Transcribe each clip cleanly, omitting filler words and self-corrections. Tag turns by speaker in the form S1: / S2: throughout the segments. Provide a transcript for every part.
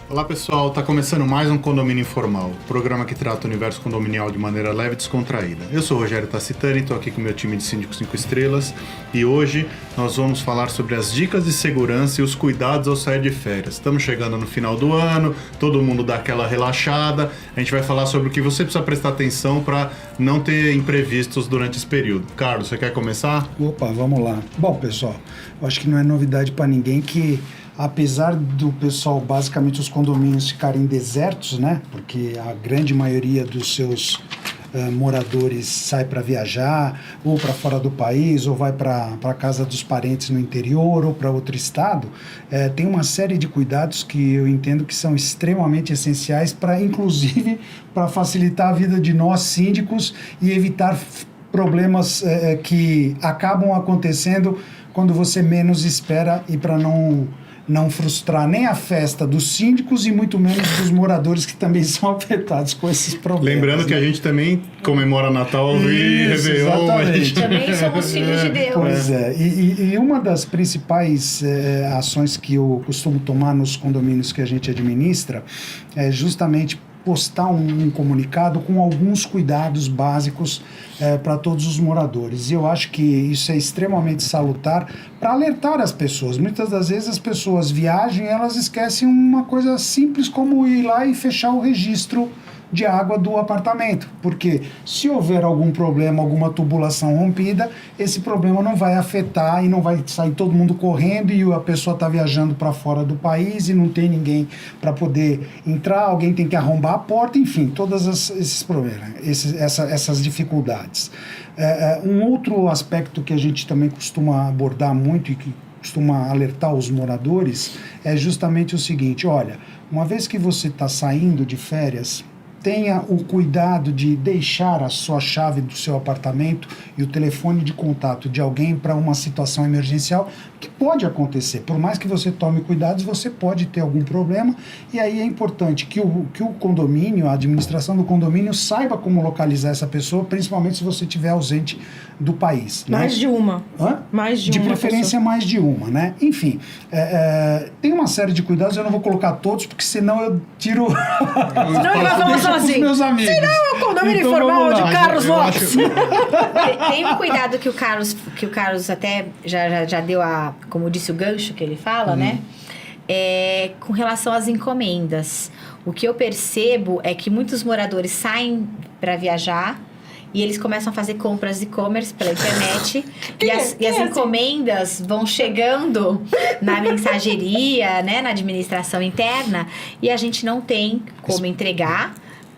S1: Olá pessoal, está começando mais um Condomínio Informal, programa que trata o universo condominial de maneira leve e descontraída. Eu sou o Rogério Tacitani, estou aqui com o meu time de síndicos 5 estrelas e hoje nós vamos falar sobre as dicas de segurança e os cuidados ao sair de férias. Estamos chegando no final do ano, todo mundo dá aquela relaxada, a gente vai falar sobre o que você precisa prestar atenção para não ter imprevistos durante esse período. Carlos, você quer começar?
S2: Opa, vamos lá. Bom, pessoal, eu acho que não é novidade para ninguém que apesar do pessoal, basicamente os condomínios ficarem desertos, né? Porque a grande maioria dos seus moradores sai para viajar, ou para fora do país, ou vai para a casa dos parentes no interior, ou para outro estado, tem uma série de cuidados que eu entendo que são extremamente essenciais para, inclusive, para facilitar a vida de nós síndicos e evitar problemas que acabam acontecendo quando você menos espera e para não frustrar nem a festa dos síndicos e muito menos dos moradores que também são afetados com esses problemas.
S1: Lembrando que a gente também comemora Natal e Réveillon.
S3: Também somos filhos de Deus.
S2: Pois é. E uma das principais ações que eu costumo tomar nos condomínios que a gente administra é justamente postar um comunicado com alguns cuidados básicos para todos os moradores. E eu acho que isso é extremamente salutar para alertar as pessoas. Muitas das vezes as pessoas viajam e elas esquecem uma coisa simples como ir lá e fechar o registro de água do apartamento, porque se houver algum problema, alguma tubulação rompida, esse problema não vai afetar e não vai sair todo mundo correndo e a pessoa está viajando para fora do país e não tem ninguém para poder entrar, alguém tem que arrombar a porta, enfim, todos esses problemas, essas dificuldades. Um outro aspecto que a gente também costuma abordar muito e que costuma alertar os moradores é justamente o seguinte: olha, uma vez que você está saindo de férias, tenha o cuidado de deixar a sua chave do seu apartamento e o telefone de contato de alguém para uma situação emergencial que pode acontecer. Por mais que você tome cuidados, você pode ter algum problema, e aí é importante que o condomínio, a administração do condomínio, saiba como localizar essa pessoa, principalmente se você estiver ausente do país.
S4: Mais, né? De uma.
S2: Hã?
S4: Mais de uma.
S2: De preferência, pessoa. Mais de uma, né? Enfim, tem uma série de cuidados, eu não vou colocar todos, porque senão eu tiro...
S4: Senão ele vai falar sozinho.
S2: Meus amigos.
S4: Senão é o condomínio então, informal de Carlos Lopes.
S3: Tem um cuidado que o Carlos até já deu como disse o gancho que ele fala, né? Com relação às encomendas. O que eu percebo é que muitos moradores saem para viajar e eles começam a fazer compras e-commerce pela internet e as encomendas vão chegando na mensageria, né, na administração interna, e a gente não tem como entregar.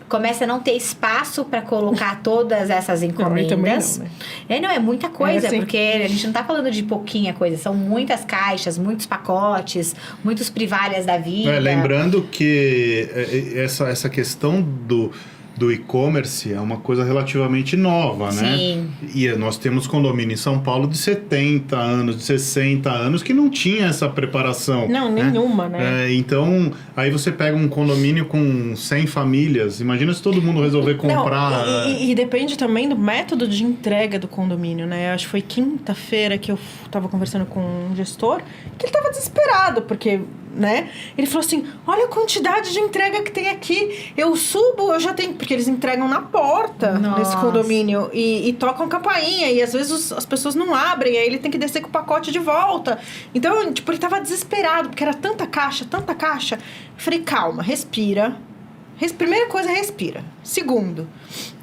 S3: Começa a não ter espaço para colocar todas essas encomendas. Não, é muita coisa, assim, porque a gente não está falando de pouquinha coisa, são muitas caixas, muitos pacotes, muitos privárias da vida.
S1: Lembrando que essa questão do e-commerce é uma coisa relativamente nova, né?
S3: Sim.
S1: E nós temos condomínio em São Paulo de 70 anos, de 60 anos, que não tinha essa preparação.
S4: Não,
S1: né?
S4: Nenhuma, né?
S1: Então, aí você pega um condomínio com 100 famílias, imagina se todo mundo resolver comprar...
S4: Não, e depende também do método de entrega do condomínio, né? Acho que foi quinta-feira que eu tava conversando com um gestor, que ele tava desesperado, porque... né? Ele falou assim, olha a quantidade de entrega que tem aqui, eu subo, eu já tenho, porque eles entregam na porta desse condomínio e tocam campainha, e às vezes as pessoas não abrem, aí ele tem que descer com o pacote de volta. Então, tipo, ele tava desesperado, porque era tanta caixa. Eu falei, calma, respira. Primeira coisa, respira. Segundo,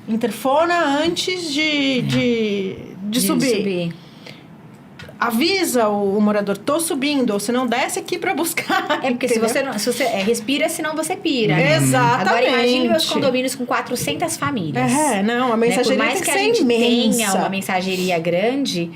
S4: interfona antes de subir. Avisa o morador, tô subindo, ou se não desce aqui pra buscar.
S3: Porque se você respira, senão você pira.
S4: Exatamente.
S3: Agora imagine meus condomínios com 400 famílias.
S4: Não, a mensageria
S3: por mais que a gente tenha uma mensageria grande,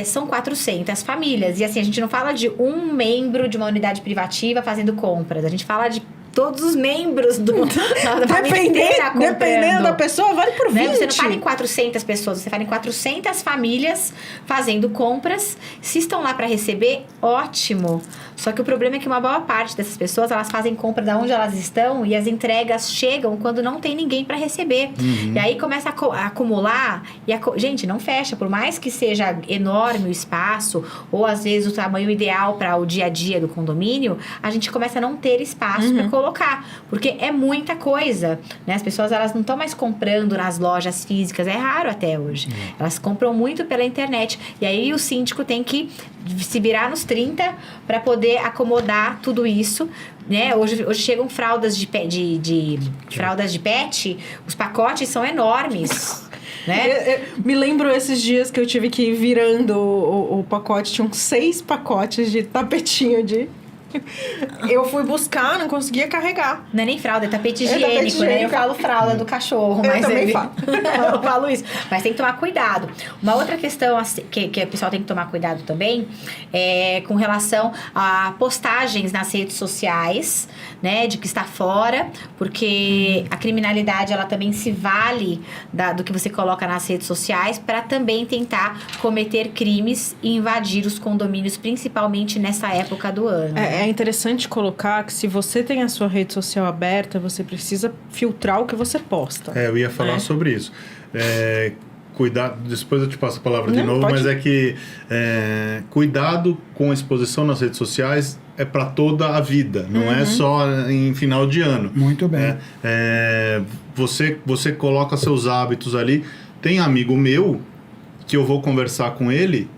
S3: são 400 famílias. E assim, a gente não fala de um membro de uma unidade privativa fazendo compras. A gente fala de todos os membros da família inteira comprando.
S4: Dependendo da pessoa, vale por 20.
S3: Né? Você não fala em 400 pessoas, você fala em 400 famílias fazendo compras. Se estão lá para receber, ótimo. Só que o problema é que uma boa parte dessas pessoas, elas fazem compra de onde elas estão e as entregas chegam quando não tem ninguém para receber. E aí começa a acumular gente, não fecha. Por mais que seja enorme o espaço ou às vezes o tamanho ideal para o dia a dia do condomínio, a gente começa a não ter espaço para colocar. Porque é muita coisa, né? As pessoas, elas não estão mais comprando nas lojas físicas. É raro até hoje. Elas compram muito pela internet. E aí o síndico tem que se virar nos 30 para poder acomodar tudo isso, né? Hoje chegam fraldas de fraldas de pet, os pacotes são enormes, né?
S4: Me lembro esses dias que eu tive que ir virando o pacote, tinham 6 pacotes de tapetinho de... Eu fui buscar, não conseguia carregar.
S3: Não é nem fralda, é tapete higiênico, né? Eu falo fralda do cachorro, mas
S4: eu também falo.
S3: Eu falo isso. Mas tem que tomar cuidado. Uma outra questão que o pessoal tem que tomar cuidado também é com relação a postagens nas redes sociais, né? De que está fora, porque a criminalidade, ela também se vale do que você coloca nas redes sociais para também tentar cometer crimes e invadir os condomínios, principalmente nessa época do ano.
S4: É interessante colocar que se você tem a sua rede social aberta, você precisa filtrar o que você posta.
S1: Eu ia falar sobre isso. Cuidado, depois eu te passo a palavra de novo,
S4: pode.
S1: mas é que cuidado com a exposição nas redes sociais é para toda a vida, não é só em final de ano.
S2: Muito bem.
S1: Você coloca seus hábitos ali. Tem amigo meu que eu vou conversar com ele.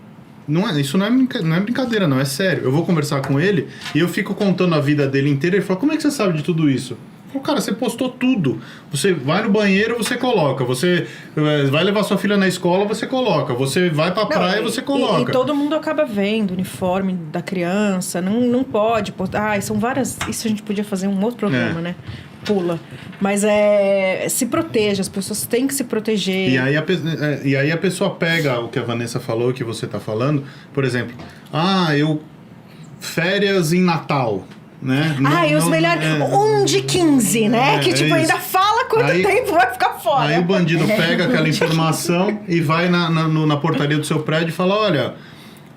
S1: Isso não é brincadeira, não, é sério. Eu vou conversar com ele e eu fico contando a vida dele inteira. Ele fala, como é que você sabe de tudo isso? Eu falo, cara, você postou tudo. Você vai no banheiro, você coloca. Você vai levar sua filha na escola, você coloca. Você vai pra praia, você coloca.
S4: E todo mundo acaba vendo o uniforme da criança. Não pode postar. São várias... Isso a gente podia fazer um outro programa, né? Pula. Mas se proteja, as pessoas têm que se proteger.
S1: E aí a pessoa pega o que a Vanessa falou, que você tá falando, por exemplo, férias em Natal, né?
S4: Os melhores, 1 de 15, né? Que tipo, ainda fala quanto tempo vai ficar fora.
S1: Aí o bandido pega aquela informação e vai na portaria do seu prédio e fala, olha,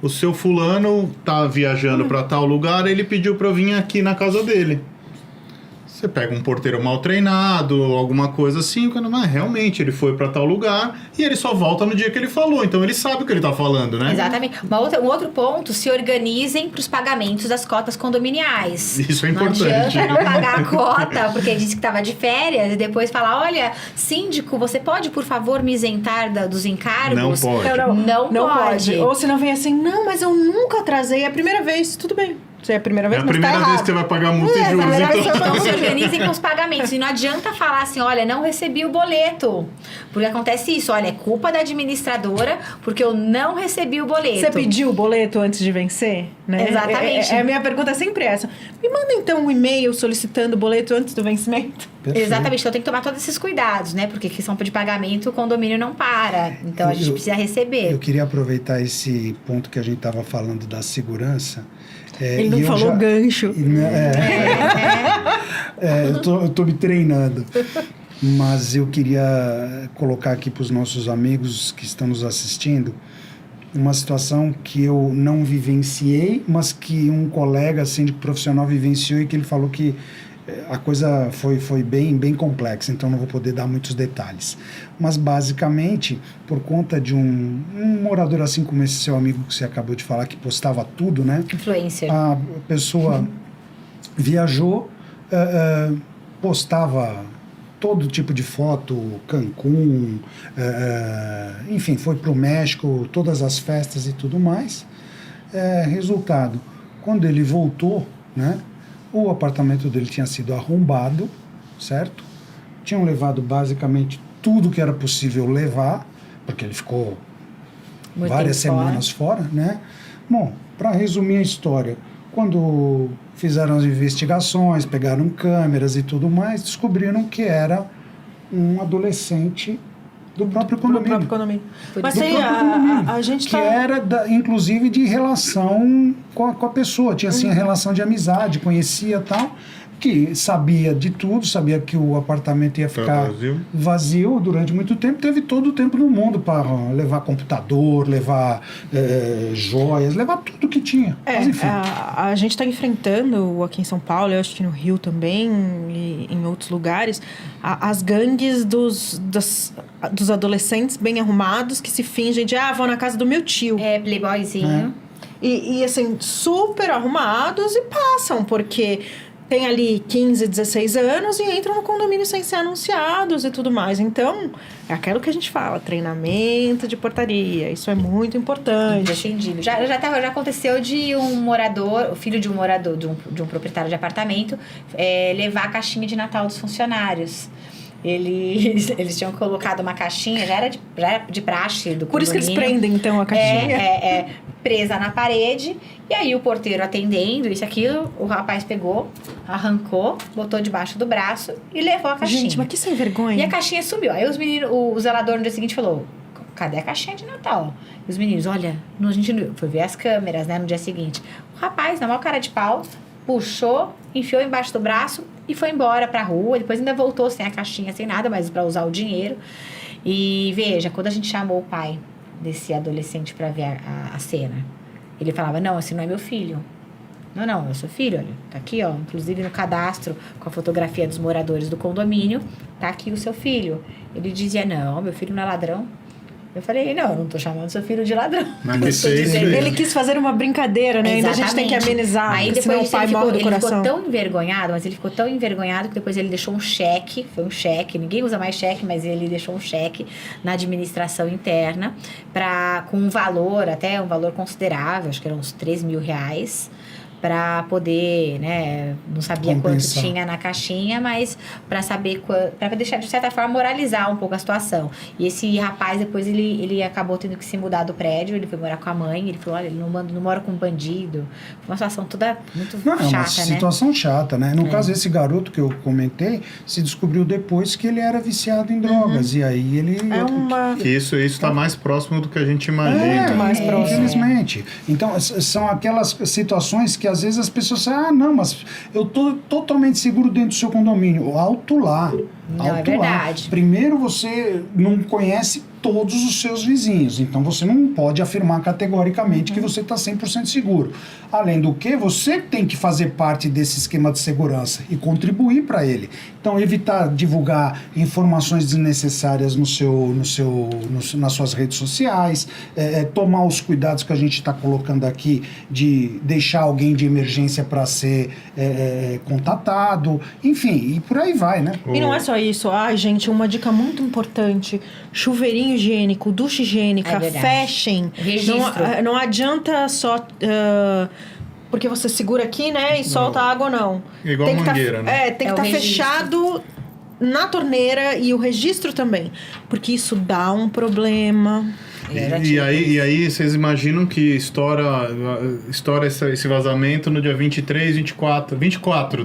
S1: o seu fulano tá viajando pra tal lugar, ele pediu pra eu vir aqui na casa dele. Você pega um porteiro mal treinado, alguma coisa assim, mas realmente ele foi para tal lugar e ele só volta no dia que ele falou. Então ele sabe o que ele tá falando, né?
S3: Exatamente. Um outro ponto, se organizem para os pagamentos das cotas condominiais.
S1: Isso é importante.
S3: Não adianta não pagar a cota, porque disse que estava de férias, e depois falar, olha, síndico, você pode, por favor, me isentar dos encargos?
S1: Não pode.
S3: Não pode.
S4: Ou senão vem assim, não, mas eu nunca atrasei, é a primeira vez, tudo bem. É a primeira vez,
S1: é a primeira vez que você vai pagar multa e juros.
S3: Então se organizem com os pagamentos. E não adianta falar assim, olha, não recebi o boleto. Porque acontece isso, olha, é culpa da administradora porque eu não recebi o boleto.
S4: Você pediu o boleto antes de vencer? Né?
S3: Exatamente.
S4: A minha pergunta é sempre essa. Me manda então um e-mail solicitando o boleto antes do vencimento.
S2: Perfeito.
S3: Exatamente, então tem que tomar todos esses cuidados, né? Porque questão de pagamento, o condomínio não para. Então a gente precisa receber.
S2: Eu queria aproveitar esse ponto que a gente estava falando da segurança.
S4: Ele não falou gancho.
S2: Eu tô me treinando. Mas eu queria colocar aqui para os nossos amigos que estão nos assistindo uma situação que eu não vivenciei, mas que um colega síndico profissional vivenciou e que ele falou que a coisa foi bem complexa, então não vou poder dar muitos detalhes. Mas, basicamente, por conta de um morador assim como esse seu amigo que você acabou de falar, que postava tudo, né?
S3: Influencer.
S2: A pessoa viajou, postava todo tipo de foto, Cancún, enfim, foi para o México, todas as festas e tudo mais. Resultado, quando ele voltou, né? O apartamento dele tinha sido arrombado, certo? Tinham levado basicamente tudo que era possível levar, porque ele ficou várias semanas fora, né? Bom, para resumir a história, quando fizeram as investigações, pegaram câmeras e tudo mais, descobriram que era um adolescente do próprio condomínio.
S4: Mas aí a gente
S2: que era, inclusive, de relação com a pessoa. Tinha, assim, a relação de amizade, conhecia e tal, que sabia de tudo, sabia que o apartamento ia ficar vazio durante muito tempo, teve todo o tempo do mundo para levar computador, levar joias, levar tudo que tinha. Mas, enfim.
S4: A gente está enfrentando aqui em São Paulo, eu acho que no Rio também, e em outros lugares, as gangues dos adolescentes bem arrumados que se fingem de, vão na casa do meu tio.
S3: Playboyzinho.
S4: E assim, super arrumados e passam, porque tem ali 15, 16 anos e entram no condomínio sem ser anunciados e tudo mais. Então, é aquilo que a gente fala, treinamento de portaria. Isso é muito importante.
S3: Imprescindível. Já aconteceu de um morador, o filho de um morador, de um proprietário de apartamento, levar a caixinha de Natal dos funcionários. Eles tinham colocado uma caixinha, já era de praxe do condomínio.
S4: Por isso que eles prendem, então, a caixinha?
S3: Presa na parede. E aí o porteiro atendendo, isso e aquilo, o rapaz pegou, arrancou, botou debaixo do braço e levou a caixinha.
S4: Gente, mas que sem vergonha.
S3: E a caixinha sumiu. Aí os meninos, o zelador no dia seguinte falou, cadê a caixinha de Natal? E os meninos, olha, a gente foi ver as câmeras, né, no dia seguinte. O rapaz, na maior cara de pau, puxou, enfiou embaixo do braço e foi embora pra rua. Depois ainda voltou sem a caixinha, sem nada, mas pra usar o dinheiro. E veja, quando a gente chamou o pai desse adolescente pra ver a cena, ele falava, não, esse não é meu filho. Não, é seu filho, olha, tá aqui, ó, inclusive no cadastro, com a fotografia dos moradores do condomínio, tá aqui o seu filho. Ele dizia, não, meu filho não é ladrão. Eu falei, não, eu não tô chamando seu filho de ladrão.
S1: Mas
S4: ele quis fazer uma brincadeira, né?
S3: Exatamente.
S4: Ainda a gente tem que amenizar,
S3: aí depois
S4: senão o pai morre do coração.
S3: Ele ficou tão envergonhado que depois ele deixou um cheque, foi um cheque, ninguém usa mais cheque, mas ele deixou um cheque na administração interna, com um valor considerável, acho que eram uns R$3.000, para poder, né, não sabia
S2: compensar.
S3: quanto tinha na caixinha, mas para saber para deixar de certa forma moralizar um pouco a situação. E esse rapaz depois ele acabou tendo que se mudar do prédio, ele foi morar com a mãe, ele falou, olha, ele não mora com um bandido. Uma situação toda muito chata,
S2: uma situação chata, né? No caso esse garoto que eu comentei, se descobriu depois que ele era viciado em drogas, e aí ele
S1: que isso está mais próximo do que a gente imagina.
S4: mais próximo.
S2: Infelizmente. Então são aquelas situações que às vezes as pessoas falam, não, mas eu tô totalmente seguro dentro do seu condomínio. Alto lá.
S3: Não, é verdade.
S2: Primeiro, você não conhece todos os seus vizinhos, então você não pode afirmar categoricamente que você está 100% seguro. Além do que, você tem que fazer parte desse esquema de segurança e contribuir para ele. Então, evitar divulgar informações desnecessárias nas suas redes sociais, tomar os cuidados que a gente está colocando aqui de deixar alguém de emergência para ser contatado, enfim, e por aí vai, né?
S4: E não é só isso. Ai, gente, uma dica muito importante. Chuveirinho higiênico, ducha higiênica, fechem. Não adianta só... porque você segura aqui, né, e solta a água, não.
S1: Igual
S4: tem
S1: mangueira, né?
S4: Tem que estar fechado na torneira e o registro também. Porque isso dá um problema.
S1: E aí vocês imaginam que estoura esse vazamento no dia 24,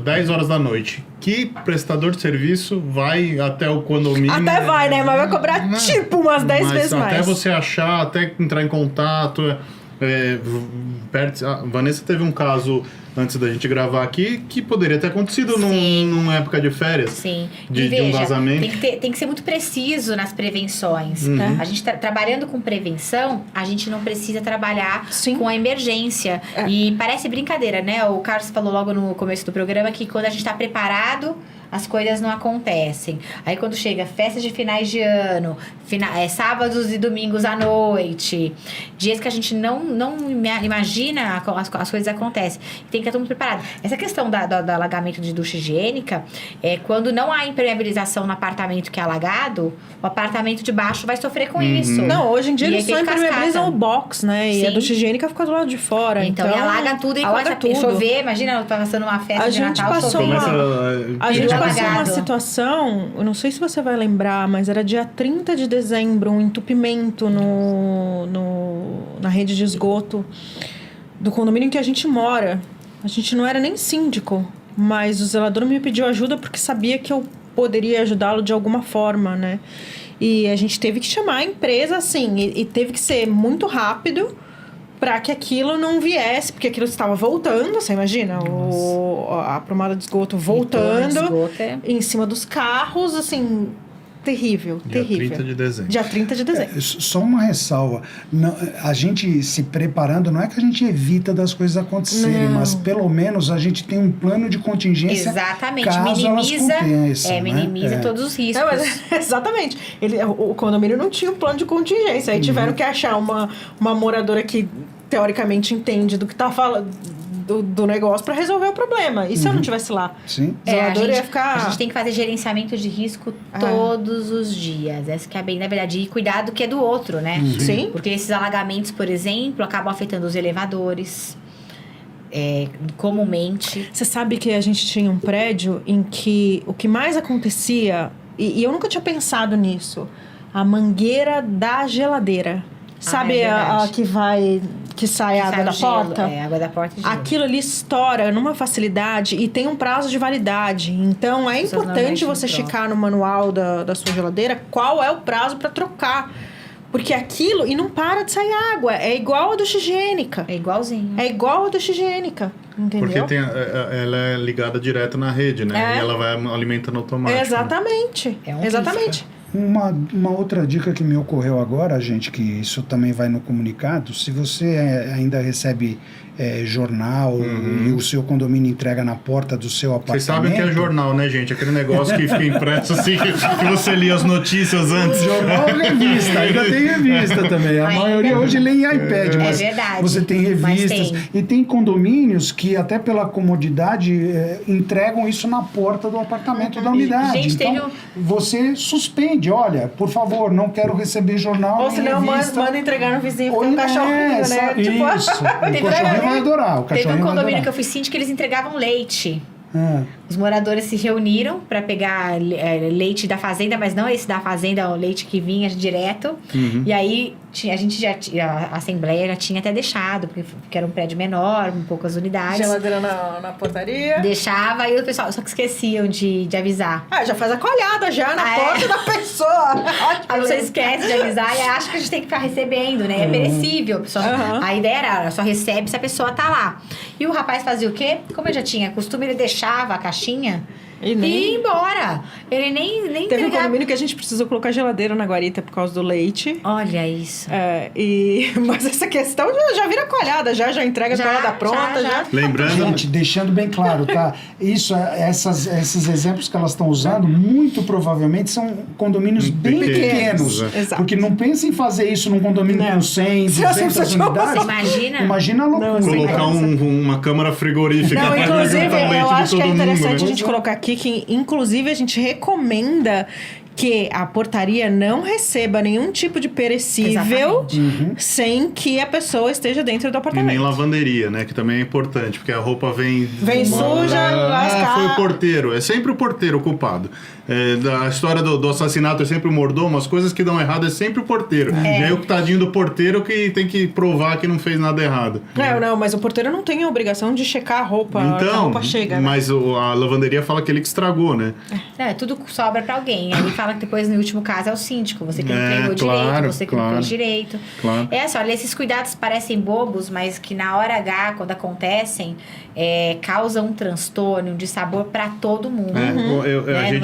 S1: 10 horas da noite. Que prestador de serviço vai até o condomínio...
S4: Até vai, né? Mas vai cobrar tipo umas 10 vezes mais.
S1: Até você achar, até entrar em contato... a Vanessa teve um caso antes da gente gravar aqui que poderia ter acontecido numa época de férias.
S3: Sim.
S1: De um vazamento.
S3: Tem que ser muito preciso nas prevenções. A gente trabalhando com prevenção, a gente não precisa trabalhar com a emergência. E parece brincadeira, né? O Carlos falou logo no começo do programa que quando a gente está preparado, as coisas não acontecem. Aí quando chega festas de finais de ano, sábados e domingos à noite, dias que a gente não imagina, as coisas acontecem. Tem que estar muito preparado. Essa questão do alagamento de ducha higiênica, quando não há impermeabilização no apartamento que é alagado, o apartamento de baixo vai sofrer com isso.
S4: Não, hoje em dia eles só impermeabilizam o box, né? E a ducha higiênica fica do lado de fora. Então
S3: alaga tudo e começa a chover. Imagina, eu tava passando uma festa de Natal,
S4: A gente passou uma situação, eu não sei se você vai lembrar, mas era dia 30 de dezembro, um entupimento na rede de esgoto do condomínio em que a gente mora. A gente não era nem síndico, mas o zelador me pediu ajuda porque sabia que eu poderia ajudá-lo de alguma forma, né? E a gente teve que chamar a empresa, assim, e teve que ser muito rápido, para que aquilo não viesse, porque aquilo estava voltando, você imagina, a promada de esgoto voltando em cima dos carros, assim, terrível, terrível.
S1: Dia 30 de dezembro.
S4: Dia 30 de dezembro.
S2: Só uma ressalva, a gente se preparando, não é que a gente evita das coisas acontecerem, mas pelo menos a gente tem um plano de contingência.
S3: Exatamente,
S2: caso
S3: minimiza todos os riscos.
S4: Não, mas, exatamente. O condomínio não tinha um plano de contingência, aí tiveram que achar uma moradora que teoricamente entende do que tá falando, do negócio para resolver o problema. E se eu não estivesse lá?
S2: Sim.
S3: A gente tem que fazer gerenciamento de risco todos os dias. Essa que é bem, na verdade, e cuidado que é do outro, né?
S4: Sim.
S3: Porque esses alagamentos, por exemplo, acabam afetando os elevadores. Comumente.
S4: Você sabe que a gente tinha um prédio em que o que mais acontecia, e eu nunca tinha pensado nisso, a mangueira da geladeira. Sabe a que sai a água da porta?
S3: Água da porta e gelo.
S4: Aquilo ali estoura numa facilidade e tem um prazo de validade. Então, é importante você checar no manual da sua geladeira qual é o prazo para trocar. Porque aquilo... E não para de sair água. É igual a ducha higiênica.
S3: É igualzinho.
S4: É igual a ducha higiênica. Entendeu?
S1: Porque ela é ligada direto na rede, né? E ela vai alimentando automático.
S4: Exatamente.
S1: Né?
S4: Exatamente.
S2: Uma outra dica que me ocorreu agora, gente, que isso também vai no comunicado, se você ainda recebe jornal e o seu condomínio entrega na porta do seu apartamento...
S1: Vocês sabem o que é jornal, né, gente? Aquele negócio que fica impresso assim, que você lia as notícias antes.
S2: Jornal e revista, ainda tem revista também. A maioria hoje lê em iPad, mas
S3: verdade.
S2: Você tem revistas. E tem condomínios que, até pela comodidade, entregam isso na porta do apartamento da unidade.
S3: Gente,
S2: então, você suspende. Olha, por favor, não quero receber jornal
S4: ou senão manda entregar no vizinho, porque tem um cachorrinho, né?
S2: Isso. O cachorrinho vai adorar.
S3: Teve um condomínio que eu fui síndica que eles entregavam leite. Os moradores se reuniram para pegar leite da fazenda, mas não esse da fazenda, o leite que vinha direto. E aí a gente a Assembleia já tinha até deixado, porque era um prédio menor, com poucas unidades.
S4: Geladeira na portaria.
S3: Deixava, e o pessoal só que esqueciam de avisar.
S4: Já faz a colhada já na porta da pessoa.
S3: Aí você esquece de avisar e acha que a gente tem que ficar recebendo, né? É perecível. A ideia era, só recebe se a pessoa tá lá. E o rapaz fazia o quê? Como eu já tinha costume, ele deixava a caixinha e ia embora. Ele nem
S4: Teve um condomínio que a gente precisou colocar geladeira na guarita por causa do leite.
S3: Olha isso.
S4: Mas essa questão já vira colhada, já entrega colhada pronta. Já.
S1: Lembrando...
S2: Gente, deixando bem claro, tá? Esses exemplos que elas estão usando, muito provavelmente são condomínios bem pequenos.
S4: Porque
S2: não pensem em fazer isso num condomínio com 100, 200 unidades.
S3: Imagina
S2: a loucura.
S1: Colocar uma câmara frigorífica.
S4: Não, inclusive, eu acho que é interessante
S1: a
S4: gente colocar aqui que, inclusive, a gente recomenda que a portaria não receba nenhum tipo de perecível sem que a pessoa esteja dentro do apartamento.
S1: E nem lavanderia, né? Que também é importante, porque a roupa vem
S4: suja, lascada.
S1: Foi o porteiro. É sempre o porteiro o culpado. A história do assassinato é sempre o mordomo, as coisas que dão errado é sempre o porteiro. E aí o tadinho do porteiro que tem que provar que não fez nada errado.
S4: Não, mas o porteiro não tem a obrigação de checar a roupa, que a roupa chega. Né?
S1: Mas a lavanderia fala que ele que estragou, né?
S3: Tudo sobra pra alguém. Aí fala que depois, no último caso, é o síndico. Você que não entregou direito, você que não fez direito.
S1: Claro.
S3: Olha, esses cuidados parecem bobos, mas que na hora H, quando acontecem, causam um transtorno, um dissabor pra todo mundo. Não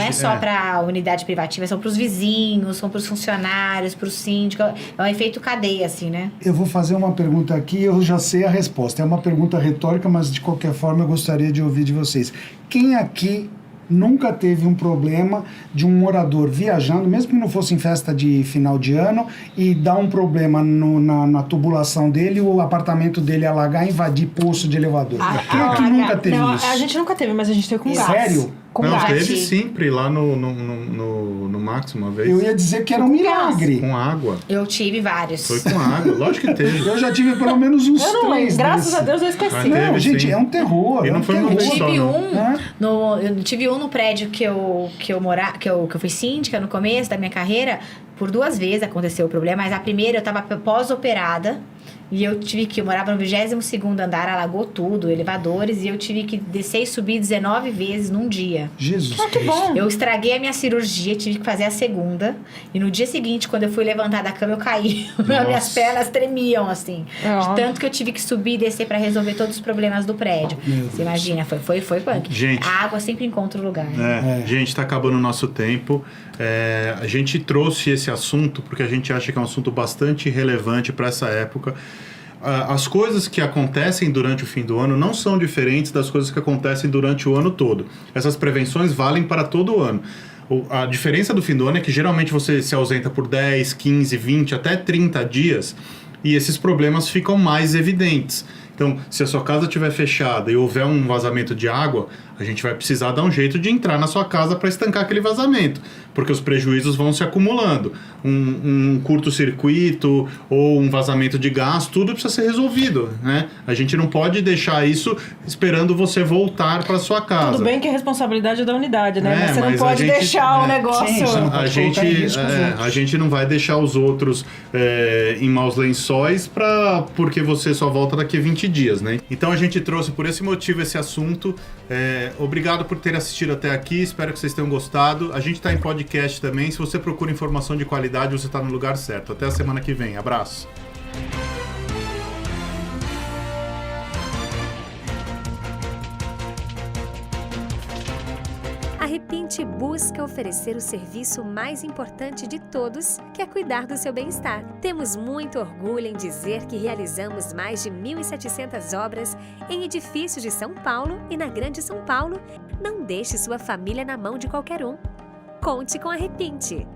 S3: é só para a unidade privativa, são para os vizinhos, são para os funcionários, para o síndico. É um efeito cadeia, assim, né?
S2: Eu vou fazer uma pergunta aqui, eu já sei a resposta. É uma pergunta retórica, mas de qualquer forma eu gostaria de ouvir de vocês. Quem aqui nunca teve um problema de um morador viajando, mesmo que não fosse em festa de final de ano, e dar um problema na tubulação dele, o apartamento dele alagar e invadir poço de elevador? Quem aqui nunca teve isso?
S4: A gente nunca teve, mas a gente teve com gás.
S2: Sério?
S1: Teve sempre lá no Max uma vez.
S2: Eu ia dizer que era um milagre.
S1: Com água.
S3: Eu tive vários.
S1: Foi com água, lógico que teve.
S2: Eu já tive pelo menos uns 3.
S4: Graças a Deus eu esqueci.
S2: Não, gente, é um terror.
S1: E não foi
S3: Eu tive um no prédio que eu fui síndica no começo da minha carreira. Por 2 vezes aconteceu o problema, mas a primeira eu estava pós-operada E eu morava no 22º andar, alagou tudo, elevadores, e eu tive que descer e subir 19 vezes num dia.
S2: Jesus
S4: Ah, que
S2: Cristo.
S4: bom.
S3: Eu estraguei a minha cirurgia, tive que fazer a segunda. E no dia seguinte, quando eu fui levantar da cama, eu caí. Minhas pernas tremiam, assim. De tanto que eu tive que subir e descer pra resolver todos os problemas do prédio. Você imagina, foi punk.
S1: Gente.
S3: A água sempre encontra o lugar.
S1: Gente, tá acabando o nosso tempo. A gente trouxe esse assunto porque a gente acha que é um assunto bastante relevante para essa época. As coisas que acontecem durante o fim do ano não são diferentes das coisas que acontecem durante o ano todo. Essas prevenções valem para todo o ano. A diferença do fim do ano é que geralmente você se ausenta por 10, 15, 20, até 30 dias e esses problemas ficam mais evidentes. Então, se a sua casa estiver fechada e houver um vazamento de água, a gente vai precisar dar um jeito de entrar na sua casa para estancar aquele vazamento, porque os prejuízos vão se acumulando. Um curto-circuito ou um vazamento de gás, tudo precisa ser resolvido, né? A gente não pode deixar isso esperando você voltar para sua casa.
S4: Tudo bem que é responsabilidade da unidade, né? Mas você não
S1: mas
S4: pode
S1: a gente-
S4: deixar o negócio...
S2: Sim, você não pode colocar em risco os outros.
S1: A gente não vai deixar os outros em maus lençóis porque você só volta daqui a 20 dias, né? Então a gente trouxe por esse motivo esse assunto. Obrigado por ter assistido até aqui, espero que vocês tenham gostado. A gente está em podcast também, se você procura informação de qualidade, você está no lugar certo. Até a semana que vem, abraço.
S5: A Repinte busca oferecer o serviço mais importante de todos, que é cuidar do seu bem-estar. Temos muito orgulho em dizer que realizamos mais de 1.700 obras em edifícios de São Paulo e na Grande São Paulo. Não deixe sua família na mão de qualquer um. Conte com a Repinte.